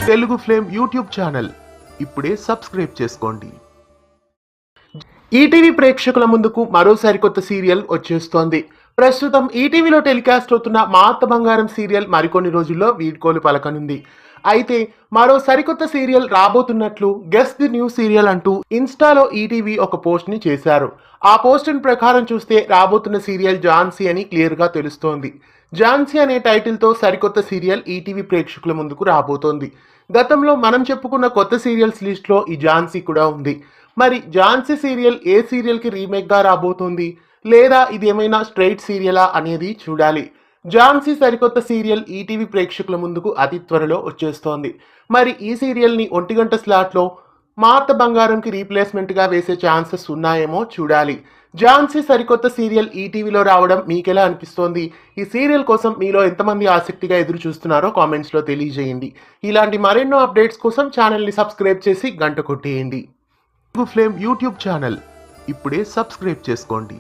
Telugu flame YouTube channel ఇప్పుడే subscribe చేసుకోండి. ETV ప్రేక్షకుల ముందుకు మరో సరికొత్త సీరియల్ వచ్చేస్తోంది. ప్రస్తుతం ఈటీవీలో టెలికాస్ట్ అవుతున్న మా అత్త బంగారం సీరియల్ మరికొన్ని రోజుల్లో వీడ్కోలు పలకనుంది. అయితే మరో సరికొత్త సీరియల్ రాబోతున్నట్లు గెస్ ది న్యూ సీరియల్ అంటూ ఇన్స్టాలో ఈటీవీ ఒక పోస్ట్ ని చేశారు. ఆ పోస్ట్ ప్రకారం చూస్తే రాబోతున్న సీరియల్ ఝాన్సీ అని క్లియర్ గా తెలుస్తోంది. ఝాన్సీ అనే టైటిల్ తో సరికొత్త సీరియల్ ఈటీవీ ప్రేక్షకుల ముందుకు రాబోతోంది. గతంలో మనం చెప్పుకున్న కొత్త సీరియల్స్ లిస్ట్ లో ఈ ఝాన్సీ కూడా ఉంది. మరి ఝాన్సీ సీరియల్ ఏ సీరియల్ కి రీమేక్ గా రాబోతోంది, లేదా ఇది ఏమైనా స్ట్రైట్ సీరియలా అనేది చూడాలి. ఝాన్సీ సరికొత్త సీరియల్ ఈటీవీ ప్రేక్షకుల ముందుకు అతి త్వరలో వచ్చేస్తోంది. మరి ఈ సీరియల్ ని 1 గంట స్లాట్ లో మా అత్త బంగారంకి రీప్లేస్మెంట్ గా వేసే ఛాన్సెస్ ఉన్నాయేమో చూడాలి. ఝాన్సీ సరికొత్త సీరియల్ ఈటీవీలో రావడం మీకెలా అనిపిస్తోంది? ఈ సీరియల్ కోసం మీలో ఎంతమంది ఆసక్తిగా ఎదురు చూస్తున్నారో కామెంట్స్ లో తెలియజేయండి. ఇలాంటి మరెన్నో అప్డేట్స్ కోసం ఛానల్ ని సబ్స్క్రైబ్ చేసి గంట కొట్టేయండి. తెలుగు ఫ్లేమ్ యూట్యూబ్ ఛానల్ ఇప్పుడే సబ్స్క్రైబ్ చేసుకోండి.